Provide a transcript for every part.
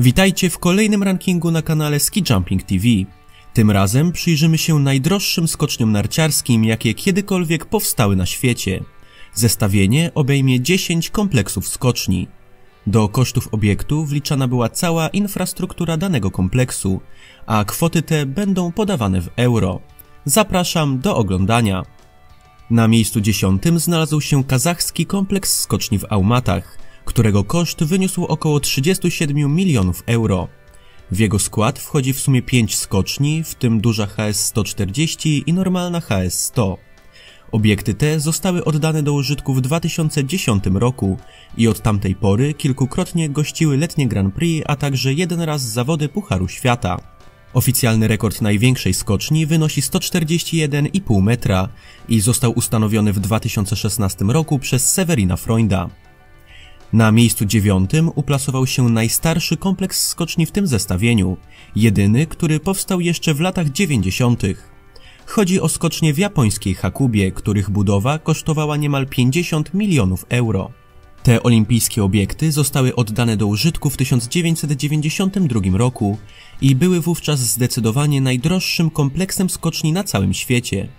Witajcie w kolejnym rankingu na kanale Ski Jumping TV. Tym razem przyjrzymy się najdroższym skoczniom narciarskim, jakie kiedykolwiek powstały na świecie. Zestawienie obejmie 10 kompleksów skoczni. Do kosztów obiektu wliczana była cała infrastruktura danego kompleksu, a kwoty te będą podawane w euro. Zapraszam do oglądania. Na miejscu 10 znalazł się kazachski kompleks skoczni w Almatach, którego koszt wyniósł około 37 milionów euro. W jego skład wchodzi w sumie 5 skoczni, w tym duża HS-140 i normalna HS-100. Obiekty te zostały oddane do użytku w 2010 roku i od tamtej pory kilkukrotnie gościły letnie Grand Prix, a także jeden raz zawody Pucharu Świata. Oficjalny rekord największej skoczni wynosi 141,5 metra i został ustanowiony w 2016 roku przez Severina Freunda. Na miejscu 9 uplasował się najstarszy kompleks skoczni w tym zestawieniu, jedyny, który powstał jeszcze w latach 90. Chodzi o skocznie w japońskiej Hakubie, których budowa kosztowała niemal 50 milionów euro. Te olimpijskie obiekty zostały oddane do użytku w 1992 roku i były wówczas zdecydowanie najdroższym kompleksem skoczni na całym świecie.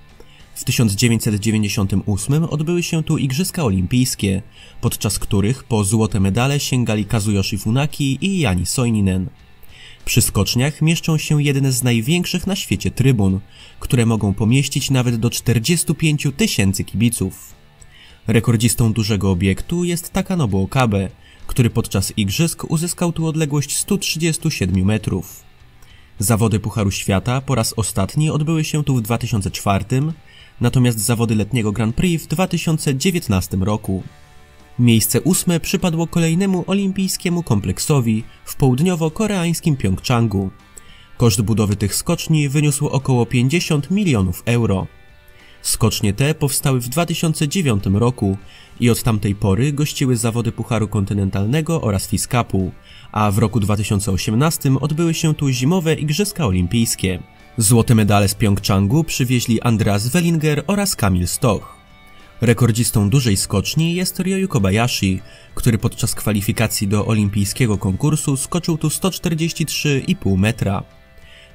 W 1998 odbyły się tu Igrzyska Olimpijskie, podczas których po złote medale sięgali Kazuyoshi Funaki i Jani Soininen. Przy skoczniach mieszczą się jedne z największych na świecie trybun, które mogą pomieścić nawet do 45 tysięcy kibiców. Rekordzistą dużego obiektu jest Takanobu Okabe, który podczas igrzysk uzyskał tu odległość 137 metrów. Zawody Pucharu Świata po raz ostatni odbyły się tu w 2004, natomiast zawody letniego Grand Prix w 2019 roku. Miejsce 8 przypadło kolejnemu olimpijskiemu kompleksowi w południowo-koreańskim Pjongczangu. Koszt budowy tych skoczni wyniósł około 50 milionów euro. Skocznie te powstały w 2009 roku i od tamtej pory gościły zawody Pucharu Kontynentalnego oraz FIS Cupu, a w roku 2018 odbyły się tu zimowe Igrzyska Olimpijskie. Złote medale z Pjongczangu przywieźli Andreas Wellinger oraz Kamil Stoch. Rekordzistą dużej skoczni jest Ryoyu Kobayashi, który podczas kwalifikacji do olimpijskiego konkursu skoczył tu 143,5 metra.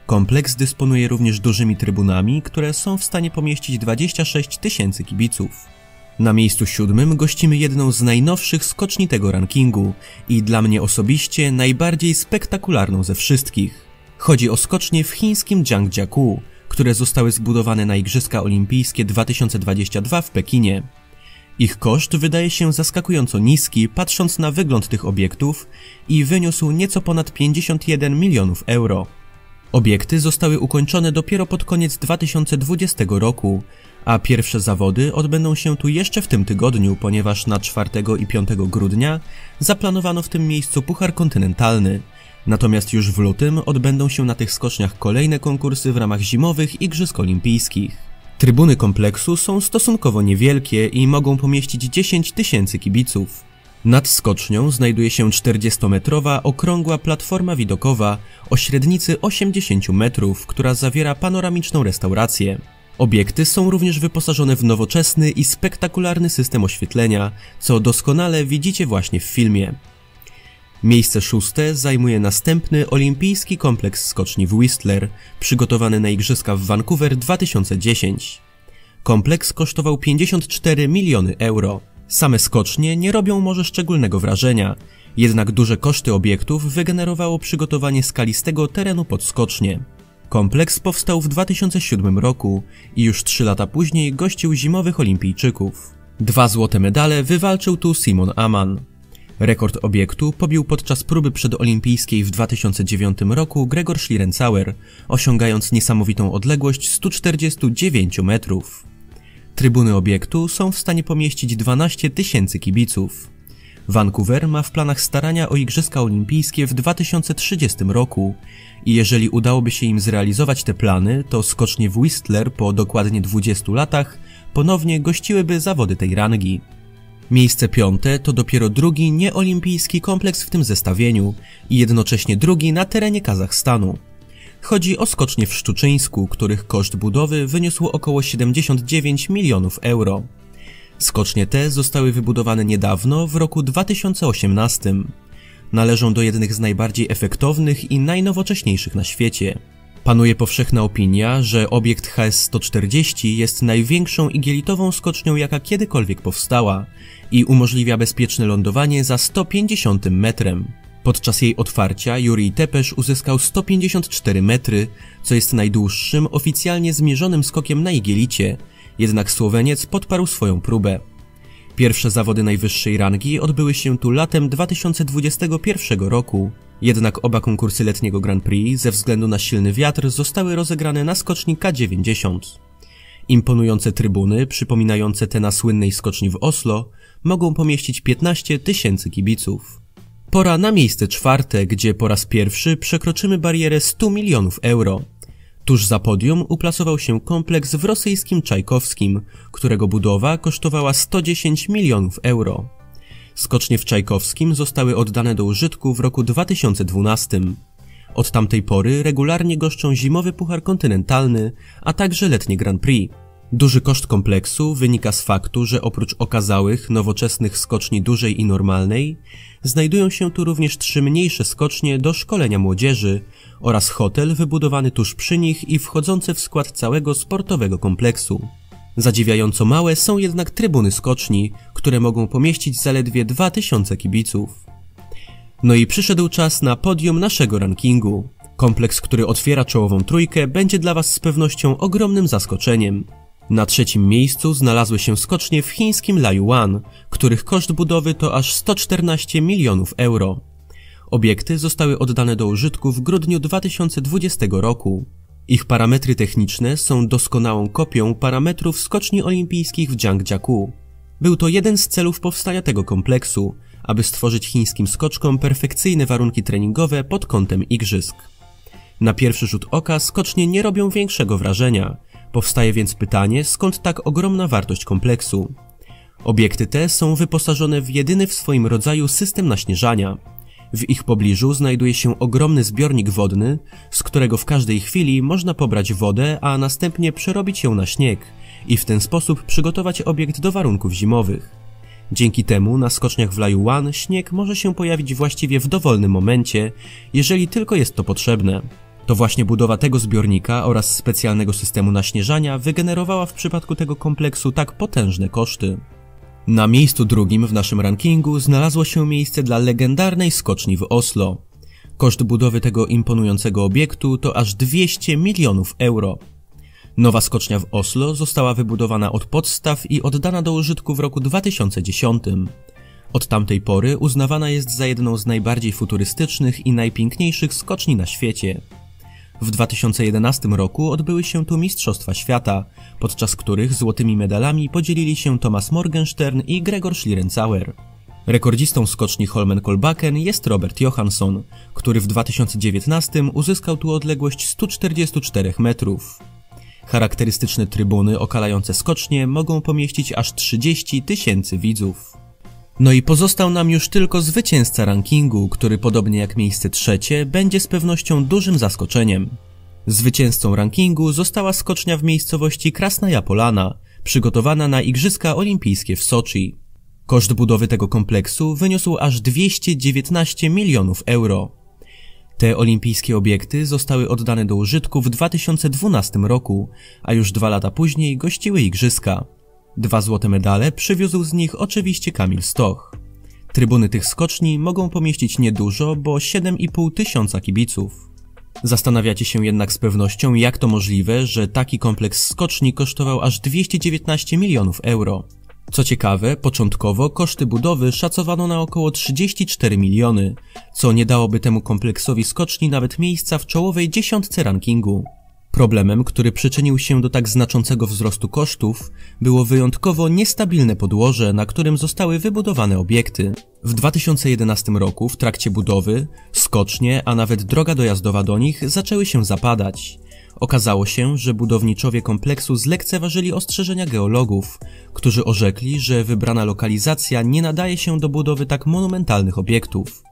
Kompleks dysponuje również dużymi trybunami, które są w stanie pomieścić 26 tysięcy kibiców. Na miejscu 7 gościmy jedną z najnowszych skoczni tego rankingu i dla mnie osobiście najbardziej spektakularną ze wszystkich. Chodzi o skocznie w chińskim Zhangjiakou, które zostały zbudowane na Igrzyska Olimpijskie 2022 w Pekinie. Ich koszt wydaje się zaskakująco niski, patrząc na wygląd tych obiektów, i wyniósł nieco ponad 51 milionów euro. Obiekty zostały ukończone dopiero pod koniec 2020 roku, a pierwsze zawody odbędą się tu jeszcze w tym tygodniu, ponieważ na 4 i 5 grudnia zaplanowano w tym miejscu Puchar Kontynentalny. Natomiast już w lutym odbędą się na tych skoczniach kolejne konkursy w ramach zimowych Igrzysk Olimpijskich. Trybuny kompleksu są stosunkowo niewielkie i mogą pomieścić 10 tysięcy kibiców. Nad skocznią znajduje się 40-metrowa okrągła platforma widokowa o średnicy 80 metrów, która zawiera panoramiczną restaurację. Obiekty są również wyposażone w nowoczesny i spektakularny system oświetlenia, co doskonale widzicie właśnie w filmie. Miejsce 6 zajmuje następny olimpijski kompleks skoczni w Whistler, przygotowany na igrzyska w Vancouver 2010. Kompleks kosztował 54 miliony euro. Same skocznie nie robią może szczególnego wrażenia, jednak duże koszty obiektów wygenerowało przygotowanie skalistego terenu pod skocznie. Kompleks powstał w 2007 roku i już 3 lata później gościł zimowych olimpijczyków. 2 złote medale wywalczył tu Simon Amann. Rekord obiektu pobił podczas próby przedolimpijskiej w 2009 roku Gregor Schlierenzauer, osiągając niesamowitą odległość 149 metrów. Trybuny obiektu są w stanie pomieścić 12 tysięcy kibiców. Vancouver ma w planach starania o Igrzyska Olimpijskie w 2030 roku i jeżeli udałoby się im zrealizować te plany, to skocznie w Whistler po dokładnie 20 latach ponownie gościłyby zawody tej rangi. Miejsce 5 to dopiero drugi nieolimpijski kompleks w tym zestawieniu i jednocześnie drugi na terenie Kazachstanu. Chodzi o skocznie w Szczuczyńsku, których koszt budowy wyniósł około 79 milionów euro. Skocznie te zostały wybudowane niedawno, w roku 2018. Należą do jednych z najbardziej efektownych i najnowocześniejszych na świecie. Panuje powszechna opinia, że obiekt HS-140 jest największą igielitową skocznią, jaka kiedykolwiek powstała i umożliwia bezpieczne lądowanie za 150 metrem. Podczas jej otwarcia Jurij Tepesz uzyskał 154 metry, co jest najdłuższym oficjalnie zmierzonym skokiem na igielicie, jednak Słoweniec podparł swoją próbę. Pierwsze zawody najwyższej rangi odbyły się tu latem 2021 roku, jednak oba konkursy letniego Grand Prix ze względu na silny wiatr zostały rozegrane na skoczni K90. Imponujące trybuny, przypominające te na słynnej skoczni w Oslo, mogą pomieścić 15 000 kibiców. Pora na miejsce czwarte, gdzie po raz pierwszy przekroczymy barierę 100 milionów euro. Tuż za podium uplasował się kompleks w rosyjskim Czajkowskim, którego budowa kosztowała 110 milionów euro. Skocznie w Czajkowskim zostały oddane do użytku w roku 2012. Od tamtej pory regularnie goszczą zimowy puchar kontynentalny, a także letnie Grand Prix. Duży koszt kompleksu wynika z faktu, że oprócz okazałych, nowoczesnych skoczni dużej i normalnej, znajdują się tu również 3 mniejsze skocznie do szkolenia młodzieży oraz hotel wybudowany tuż przy nich i wchodzący w skład całego sportowego kompleksu. Zadziwiająco małe są jednak trybuny skoczni, które mogą pomieścić zaledwie 2000 kibiców. No i przyszedł czas na podium naszego rankingu. Kompleks, który otwiera czołową trójkę, będzie dla Was z pewnością ogromnym zaskoczeniem. Na trzecim miejscu znalazły się skocznie w chińskim Laiyuan, których koszt budowy to aż 114 milionów euro. Obiekty zostały oddane do użytku w grudniu 2020 roku. Ich parametry techniczne są doskonałą kopią parametrów skoczni olimpijskich w Zhangjiakou. Był to jeden z celów powstania tego kompleksu, aby stworzyć chińskim skoczkom perfekcyjne warunki treningowe pod kątem igrzysk. Na pierwszy rzut oka skocznie nie robią większego wrażenia. Powstaje więc pytanie, skąd tak ogromna wartość kompleksu. Obiekty te są wyposażone w jedyny w swoim rodzaju system naśnieżania. W ich pobliżu znajduje się ogromny zbiornik wodny, z którego w każdej chwili można pobrać wodę, a następnie przerobić ją na śnieg i w ten sposób przygotować obiekt do warunków zimowych. Dzięki temu na skoczniach w Laiyuan śnieg może się pojawić właściwie w dowolnym momencie, jeżeli tylko jest to potrzebne. To właśnie budowa tego zbiornika oraz specjalnego systemu naśnieżania wygenerowała w przypadku tego kompleksu tak potężne koszty. Na miejscu drugim w naszym rankingu znalazło się miejsce dla legendarnej skoczni w Oslo. Koszt budowy tego imponującego obiektu to aż 200 milionów euro. Nowa skocznia w Oslo została wybudowana od podstaw i oddana do użytku w roku 2010. Od tamtej pory uznawana jest za jedną z najbardziej futurystycznych i najpiękniejszych skoczni na świecie. W 2011 roku odbyły się tu Mistrzostwa Świata, podczas których złotymi medalami podzielili się Thomas Morgenstern i Gregor Schlierenzauer. Rekordzistą skoczni Holmenkollbakken jest Robert Johansson, który w 2019 uzyskał tu odległość 144 metrów. Charakterystyczne trybuny okalające skocznie mogą pomieścić aż 30 000 widzów. No i pozostał nam już tylko zwycięzca rankingu, który podobnie jak miejsce trzecie będzie z pewnością dużym zaskoczeniem. Zwycięzcą rankingu została skocznia w miejscowości Krasnaja Polana, przygotowana na Igrzyska Olimpijskie w Soczi. Koszt budowy tego kompleksu wyniósł aż 219 milionów euro. Te olimpijskie obiekty zostały oddane do użytku w 2012 roku, a już 2 lata później gościły Igrzyska. 2 złote medale przywiózł z nich oczywiście Kamil Stoch. Trybuny tych skoczni mogą pomieścić niedużo, bo 7500 kibiców. Zastanawiacie się jednak z pewnością, jak to możliwe, że taki kompleks skoczni kosztował aż 219 milionów euro. Co ciekawe, początkowo koszty budowy szacowano na około 34 miliony, co nie dałoby temu kompleksowi skoczni nawet miejsca w czołowej 10 rankingu. Problemem, który przyczynił się do tak znaczącego wzrostu kosztów, było wyjątkowo niestabilne podłoże, na którym zostały wybudowane obiekty. W 2011 roku w trakcie budowy skocznie, a nawet droga dojazdowa do nich zaczęły się zapadać. Okazało się, że budowniczowie kompleksu zlekceważyli ostrzeżenia geologów, którzy orzekli, że wybrana lokalizacja nie nadaje się do budowy tak monumentalnych obiektów.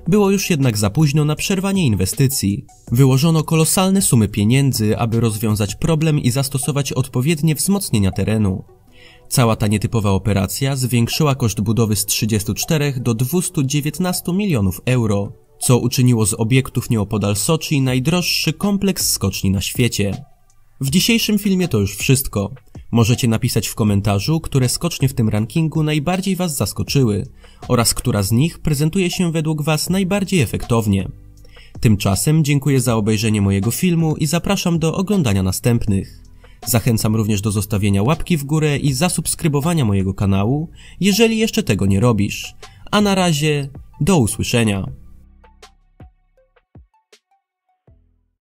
Było już jednak za późno na przerwanie inwestycji. Wyłożono kolosalne sumy pieniędzy, aby rozwiązać problem i zastosować odpowiednie wzmocnienia terenu. Cała ta nietypowa operacja zwiększyła koszt budowy z 34 do 219 milionów euro, co uczyniło z obiektów nieopodal Soczi najdroższy kompleks skoczni na świecie. W dzisiejszym filmie to już wszystko. Możecie napisać w komentarzu, które skocznie w tym rankingu najbardziej Was zaskoczyły oraz która z nich prezentuje się według Was najbardziej efektownie. Tymczasem dziękuję za obejrzenie mojego filmu i zapraszam do oglądania następnych. Zachęcam również do zostawienia łapki w górę i zasubskrybowania mojego kanału, jeżeli jeszcze tego nie robisz. A na razie, do usłyszenia.